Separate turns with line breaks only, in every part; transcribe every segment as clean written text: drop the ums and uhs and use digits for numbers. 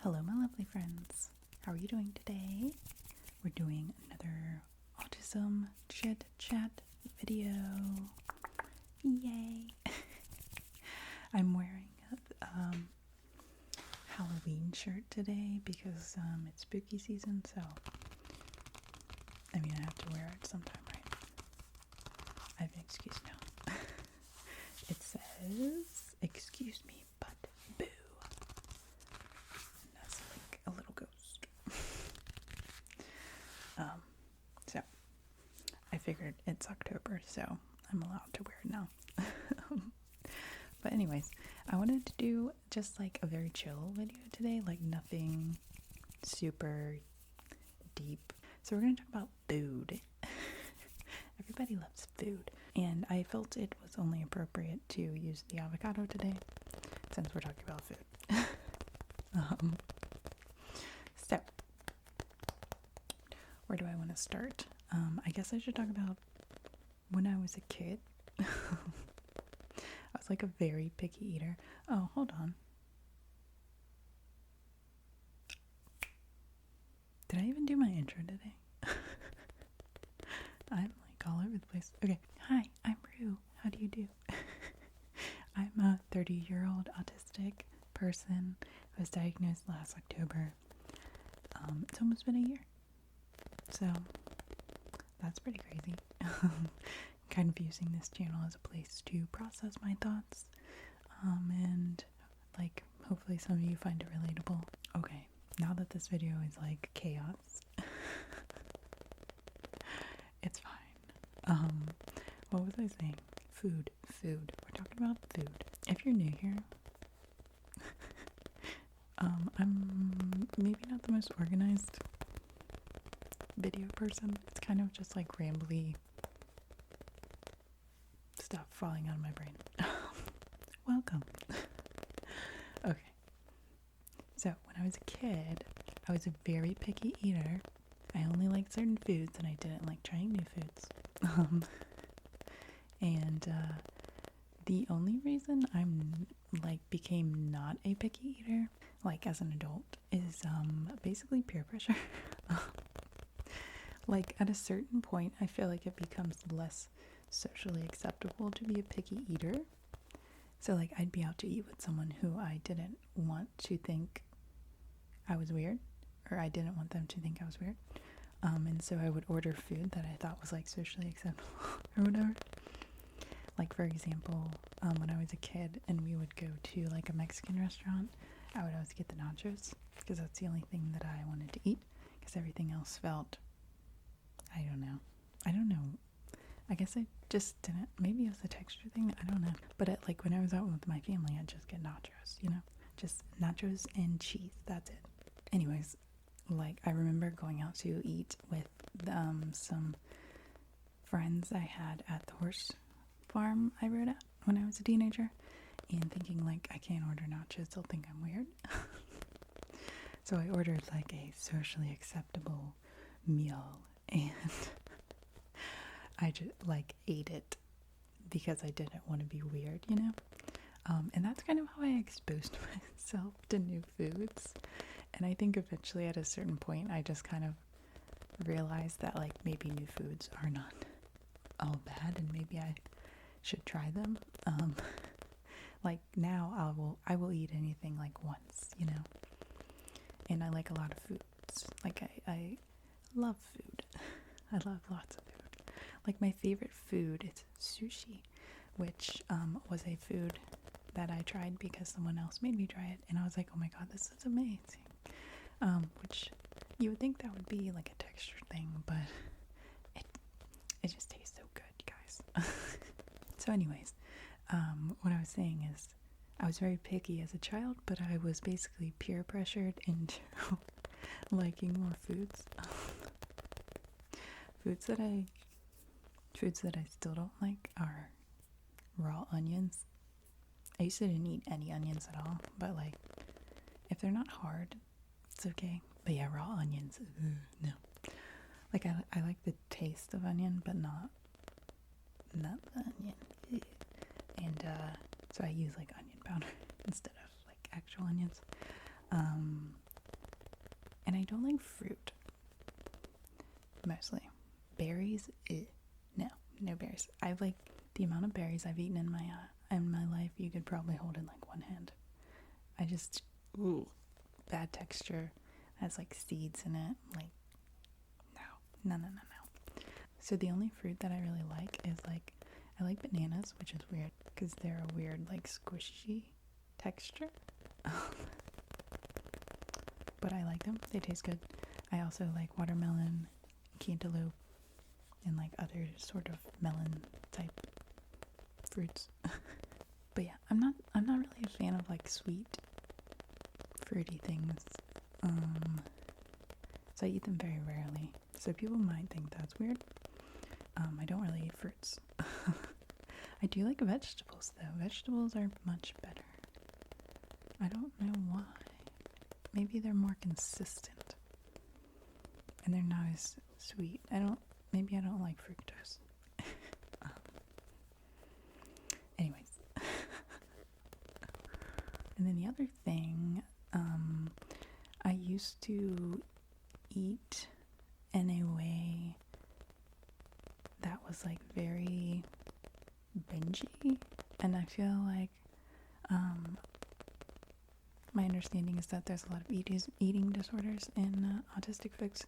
Hello, my lovely friends. How are you doing today? We're doing another autism chit chat video. Yay! I'm wearing a Halloween shirt today because it's spooky season, so I have to wear it sometime, right? I have an excuse now. It says, "Excuse me, but boo." And that's like a little ghost. So I figured it's October, so I'm allowed to wear it now. But anyways, I wanted to do just like a very chill video today, like nothing super deep. So we're going to talk about food. Everybody loves food. And I felt it was only appropriate to use the avocado today, since we're talking about food. So, where do I want to start? I guess I should talk about when I was a kid. I was like a very picky eater. Oh, hold on. Did I even do my intro today? I'm like all over the place. Okay. Hi, I'm Rue. How do you do? I'm a 30-year-old autistic person who was diagnosed last October. It's almost been a year. So, that's pretty crazy. Kind of using this channel as a place to process my thoughts. And like, hopefully some of you find it relatable. Okay, now that this video is like chaos, it's fine. What was I saying? Food. We're talking about food. If you're new here, I'm maybe not the most organized video person. It's kind of just like rambly stuff falling out of my brain. Welcome. Okay. So, when I was a kid, I was a very picky eater. I only liked certain foods and I didn't like trying new foods. And the only reason I'm became not a picky eater, like as an adult, is basically peer pressure. Like at a certain point, I feel like it becomes less socially acceptable to be a picky eater. So like I'd be out to eat with someone who I didn't want to think I was weird, or I didn't want them to think I was weird. And so I would order food that I thought was like socially acceptable or whatever. Like for example, when I was a kid and we would go to like a Mexican restaurant, I would always get the nachos because that's the only thing that I wanted to eat, because everything else felt, I don't know. I guess I just didn't. Maybe it was a texture thing. I don't know. But like when I was out with my family, I'd just get nachos, just nachos and cheese. That's it. Anyways, like I remember going out to eat with some friends I had at the horse farm I rode at when I was a teenager, and thinking like, I can't order nachos, they'll think I'm weird. So I ordered like a socially acceptable meal, and I just like ate it because I didn't want to be weird, and that's kind of how I exposed myself to new foods. And I think eventually at a certain point I just kind of realized that like maybe new foods are not all bad and maybe I should try them. Like now I will eat anything like once, and I like a lot of foods. Like I love food. I love lots of food. Like my favorite food is sushi, which was a food that I tried because someone else made me try it, and I was like, oh my god, this is amazing. Which you would think that would be like a texture thing, but it just tastes so good, guys. So anyways, what I was saying is I was very picky as a child, but I was basically peer pressured into liking more foods. Foods that I still don't like are raw onions. I used to didn't eat any onions at all, but like if they're not hard, it's okay. But yeah, raw onions, no. Like I like the taste of onion, but not the onion. And so I use like onion powder instead of like actual onions. mostly. Berries, no berries. I like the amount of berries I've eaten in my life. You could probably hold in like one hand. I just bad texture. Has like seeds in it. Like no. So the only fruit that I really like is like I like bananas, which is weird because they're a weird like squishy texture. But I like them. They taste good. I also like watermelon, cantaloupe, and like other sort of melon type fruits. But yeah, I'm not really a fan of like sweet fruity things. So I eat them very rarely. So people might think that's weird. I don't really eat fruits. I do like vegetables though. Vegetables are much better. I don't know why. Maybe they're more consistent. And they're not as sweet. Maybe I don't like fructose. Anyways. And then the other thing, I used to eat in a way that was like very bingey, and I feel like my understanding is that there's a lot of eating disorders in autistic folks.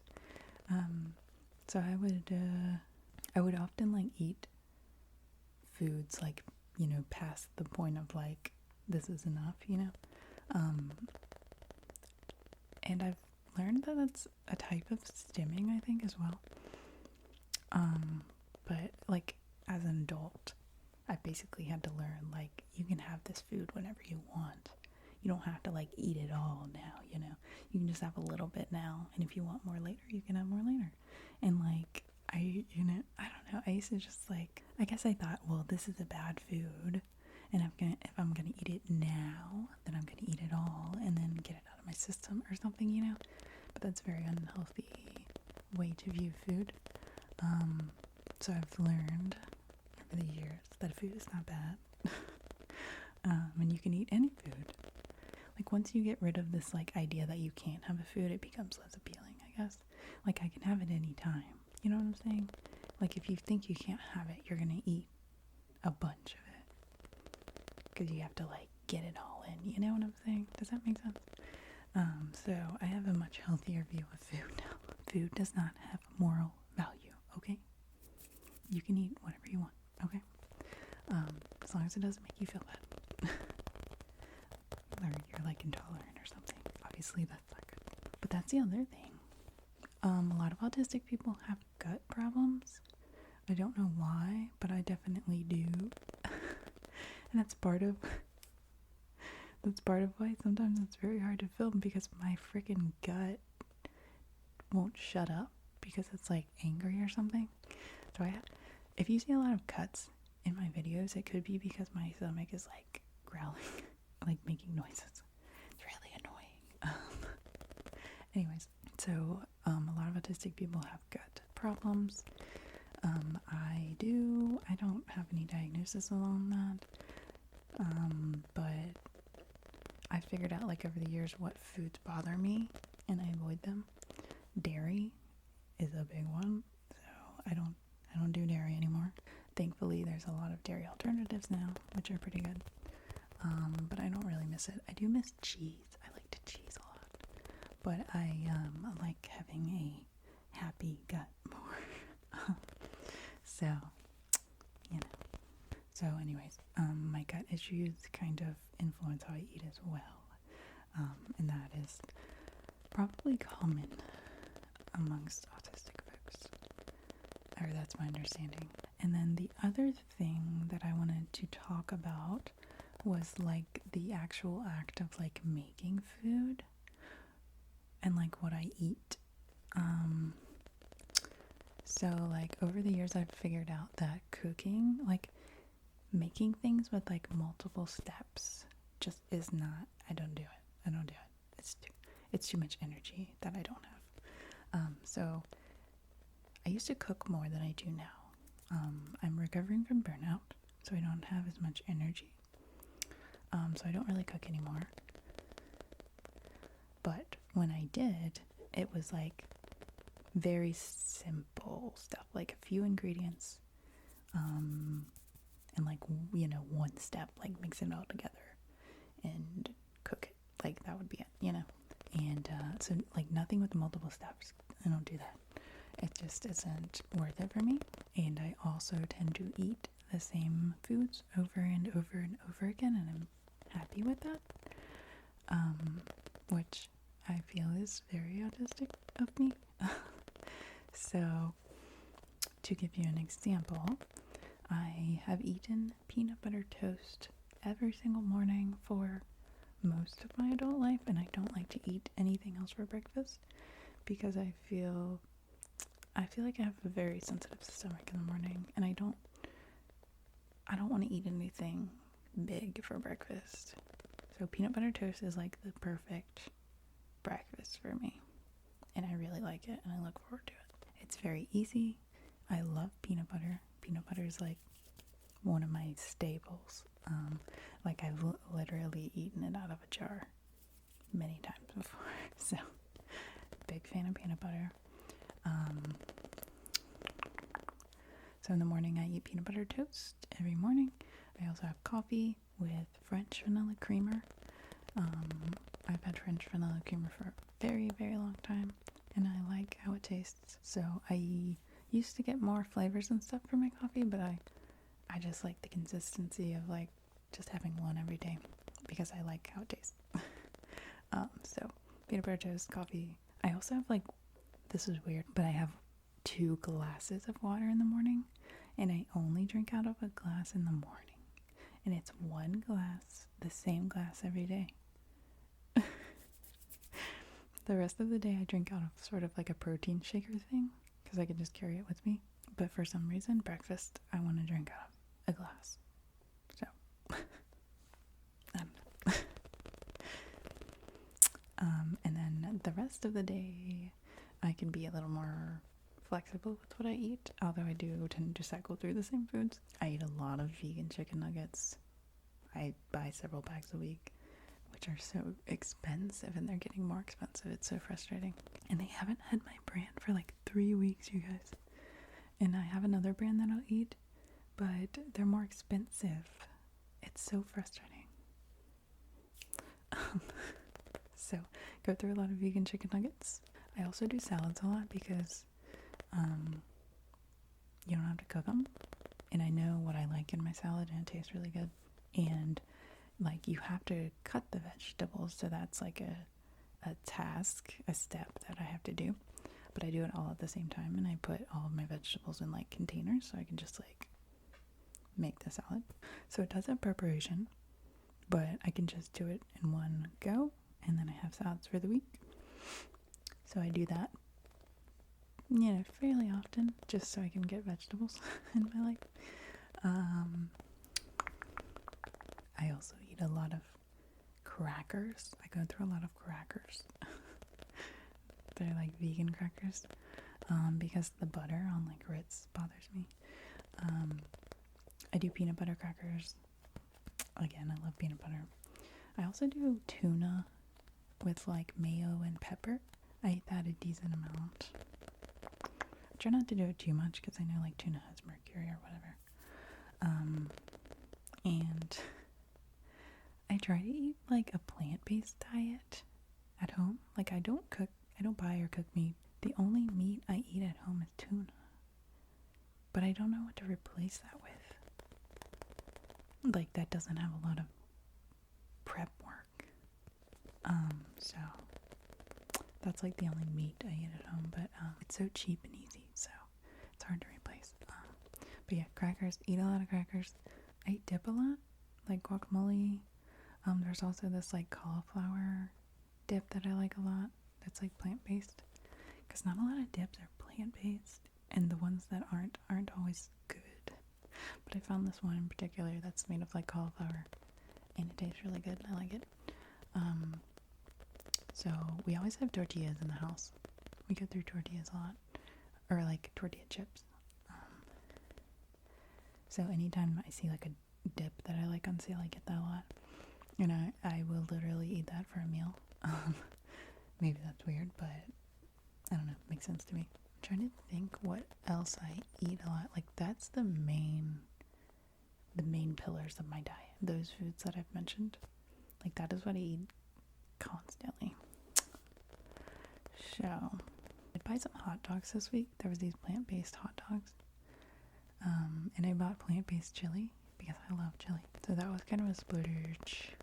So I would often like eat foods like, past the point of like this is enough, and I've learned that that's a type of stimming, I think, as well. But like as an adult, I basically had to learn like you can have this food whenever you want. You don't have to like eat it all now, You can just have a little bit now, and if you want more later, you can have more later. And like I don't know. I used to just like, I guess I thought, well, this is a bad food, and if I'm gonna eat it now, then I'm gonna eat it all and then get it out of my system or something, But that's a very unhealthy way to view food. So I've learned over the years that food is not bad. And you can eat any food. Like once you get rid of this like idea that you can't have a food, it becomes less appealing, I guess. Like I can have it any time. You know what I'm saying? Like if you think you can't have it, you're gonna eat a bunch of it. Because you have to like get it all in. You know what I'm saying? Does that make sense? So I have a much healthier view of food now. Food does not have moral value, okay? You can eat whatever you want, okay? As long as it doesn't make you feel bad. Or you're like intolerant or something. Obviously that's not good. But that's the other thing. A lot of autistic people have gut problems. I don't know why, but I definitely do. And that's part of why sometimes it's very hard to film, because my freaking gut won't shut up because it's like angry or something. So if you see a lot of cuts in my videos, it could be because my stomach is like growling, like making noises. It's really annoying. Anyways, so a lot of autistic people have gut problems. I do. I don't have any diagnosis along that. But I figured out like over the years what foods bother me, and I avoid them. Dairy is a big one, so I don't do dairy anymore. Thankfully, there's a lot of dairy alternatives now, which are pretty good. But I don't really miss it. I do miss cheese. I like to cheese a lot, but I like having a happy gut more. So, So, anyways, my gut issues kind of influence how I eat as well, and that is probably common amongst autistic folks, or that's my understanding. And then the other thing that I wanted to talk about was like the actual act of like making food and like what I eat. So like over the years I've figured out that cooking, like making things with like multiple steps, just is not, I don't do it. It's too much energy that I don't have. So I used to cook more than I do now. I'm recovering from burnout, so I don't have as much energy. So I don't really cook anymore. But when I did, it was like very simple stuff, like a few ingredients, and like, one step, like mix it all together and cook it. Like that would be it. And so like nothing with multiple steps. I don't do that. It just isn't worth it for me. And I also tend to eat the same foods over and over and over again, and I'm happy with that. Which I feel is very autistic of me. So, to give you an example, I have eaten peanut butter toast every single morning for most of my adult life, and I don't like to eat anything else for breakfast because I feel like I have a very sensitive stomach in the morning, and I don't want to eat anything big for breakfast. So peanut butter toast is like the perfect breakfast for me, and I really like it, and I look forward to it. It's very easy. I love peanut butter. Peanut butter is like one of my staples. Like I've literally eaten it out of a jar many times before. So big fan of peanut butter. So in the morning I eat peanut butter toast every morning. I also have coffee with French vanilla creamer. I've had French vanilla creamer for a very, very long time, and I like how it tastes. So I used to get more flavors and stuff for my coffee, but I just like the consistency of like just having one every day because I like how it tastes. So peanut butter toast, coffee. I also have like, this is weird, but I have 2 glasses of water in the morning, and I only drink out of a glass in the morning, and it's 1 glass, the same glass every day. The rest of the day I drink out of sort of like a protein shaker thing because I can just carry it with me, but for some reason breakfast I want to drink out of a glass. So I don't know. And then the rest of the day I can be a little more flexible with what I eat, although I do tend to cycle through the same foods. I eat a lot of vegan chicken nuggets. I buy several bags a week, which are so expensive, and they're getting more expensive. It's so frustrating. And they haven't had my brand for like 3 weeks, you guys. And I have another brand that I'll eat, but they're more expensive. It's so frustrating. So, go through a lot of vegan chicken nuggets. I also do salads a lot because you don't have to cook them. And I know what I like in my salad, and it tastes really good. And like, you have to cut the vegetables, so that's like a task, a step that I have to do. But I do it all at the same time, and I put all of my vegetables in like containers so I can just like make the salad. So it does have preparation, but I can just do it in one go, and then I have salads for the week. So I do that, fairly often, just so I can get vegetables in my life. I also eat a lot of crackers. I go through a lot of crackers. They're like vegan crackers, because the butter on like Ritz bothers me. I do peanut butter crackers. Again, I love peanut butter. I also do tuna with like mayo and pepper. I eat that a decent amount. I try not to do it too much because I know like tuna has mercury or whatever. And I try to eat like a plant-based diet at home. Like I don't buy or cook meat. The only meat I eat at home is tuna. But I don't know what to replace that with. Like that doesn't have a lot of prep work. So that's like the only meat I eat at home, but it's so cheap and easy, so it's hard to replace. But yeah, crackers, eat a lot of crackers. I dip a lot, like guacamole. There's also this like cauliflower dip that I like a lot. That's like plant-based, because not a lot of dips are plant-based, and the ones that aren't always good. But I found this one in particular that's made of like cauliflower, and it tastes really good. I like it. So we always have tortillas in the house. We go through tortillas a lot, or like tortilla chips. So anytime I see like a dip that I like on sale, I get that a lot, and I will literally eat that for a meal. Maybe that's weird, but I don't know, makes sense to me. I'm trying to think what else I eat a lot. Like that's the main pillars of my diet. Those foods that I've mentioned. Like that is what I eat constantly. So I buy some hot dogs this week. There was these plant-based hot dogs. And I bought plant-based chili because I love chili. So that was kind of a splurge.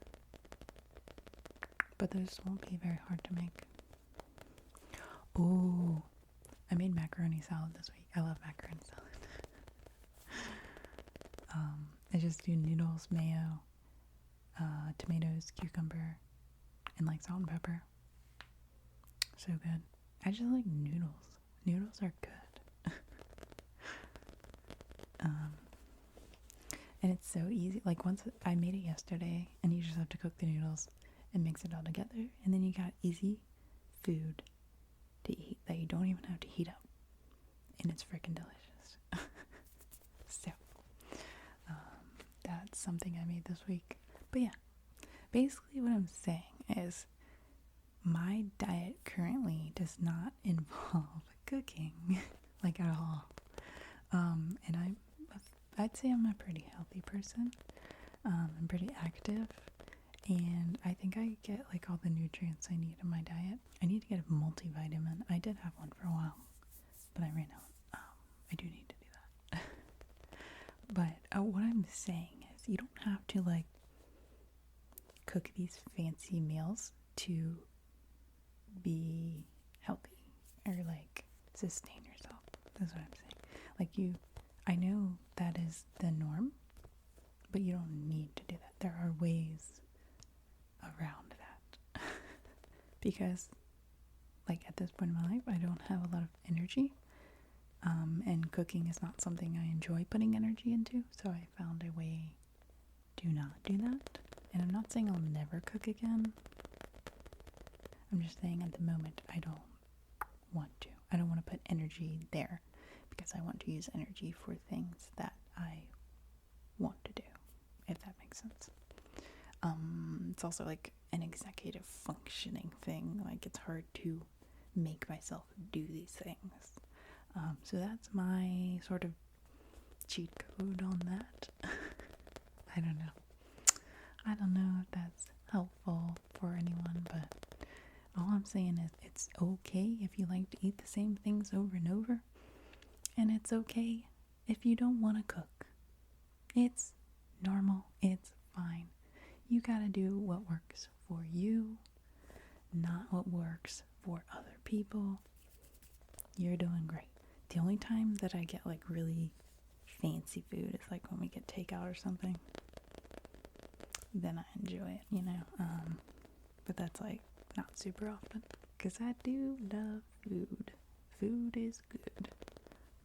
But those won't be very hard to make. Oh, I made macaroni salad this week. I love macaroni salad. I just do noodles, mayo, tomatoes, cucumber, and like salt and pepper. So good. I just like noodles. Noodles are good. And it's so easy. Like once I made it yesterday, and you just have to cook the noodles and mix it all together, and then you got easy food to eat that you don't even have to heat up, and it's freaking delicious. So that's something I made this week. But yeah, basically what I'm saying is my diet currently does not involve cooking like at all. And I'd say I'm a pretty healthy person. I'm pretty active, and I think I get like all the nutrients I need in my diet. I need to get a multivitamin. I did have one for a while, but I ran out. I do need to do that. But what I'm saying is you don't have to like cook these fancy meals to be healthy or like sustain yourself. That's what I'm saying. Like I know that is the norm, but you don't need to do that. There are ways around that. Because like at this point in my life, I don't have a lot of energy. And cooking is not something I enjoy putting energy into, so I found a way to not do that. And I'm not saying I'll never cook again. I'm just saying at the moment I don't want to. I don't want to put energy there because I want to use energy for things that I want to do, if that makes sense. It's also like an executive functioning thing. Like it's hard to make myself do these things. So that's my sort of cheat code on that. I don't know if that's helpful for anyone, but all I'm saying is it's okay if you like to eat the same things over and over, and it's okay if you don't want to cook. It's normal. It's fine. You gotta do what works for you, not what works for other people. You're doing great. The only time that I get like really fancy food is like when we get takeout or something. Then I enjoy it, you know. But that's like not super often because I do love food. Food is good.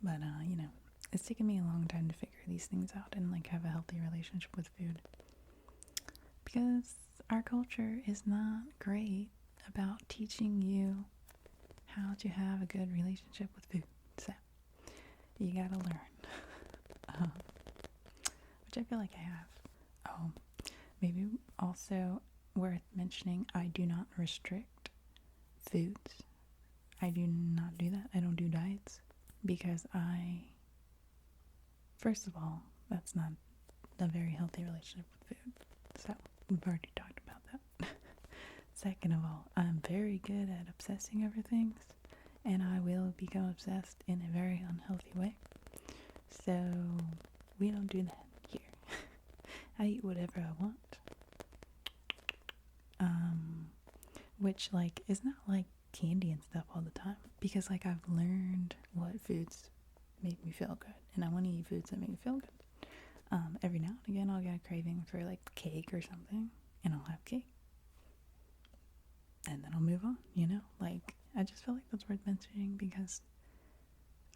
But you know, it's taken me a long time to figure these things out and like have a healthy relationship with food. Because our culture is not great about teaching you how to have a good relationship with food. So, you gotta learn. Which I feel like I have. Oh, maybe also worth mentioning, I do not restrict foods. I do not do that. I don't do diets because first of all, that's not a very healthy relationship with food. So, we've already talked about that. Second of all, I'm very good at obsessing over things, and I will become obsessed in a very unhealthy way. So, we don't do that here. I eat whatever I want. Which, like, is not like candy and stuff all the time. Because, like, I've learned what foods make me feel good. And I want to eat foods that make me feel good. Every now and again, I'll get a craving for, like, cake or something. And I'll have cake. And then I'll move on, you know? Like, I just feel like that's worth mentioning because,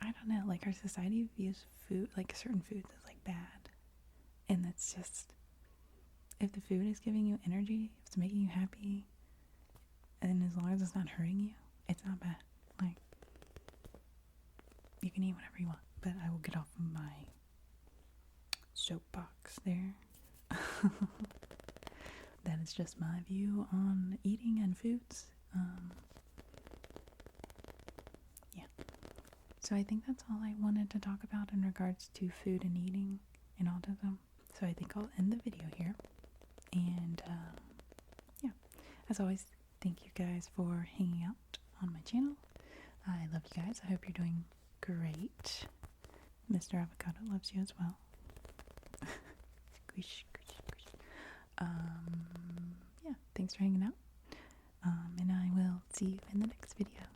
I don't know, like, our society views food, like, certain foods as, like, bad. And that's just, if the food is giving you energy, if it's making you happy, and as long as it's not hurting you, it's not bad. Like, you can eat whatever you want. But I will get off of my soapbox there. That is just my view on eating and foods. So I think that's all I wanted to talk about in regards to food and eating and autism. So I think I'll end the video here. And yeah, as always, thank you guys for hanging out on my channel. I love you guys. I hope you're doing great. Mr. Avocado loves you as well. Squish, squish, squish. Yeah, thanks for hanging out. And I will see you in the next video.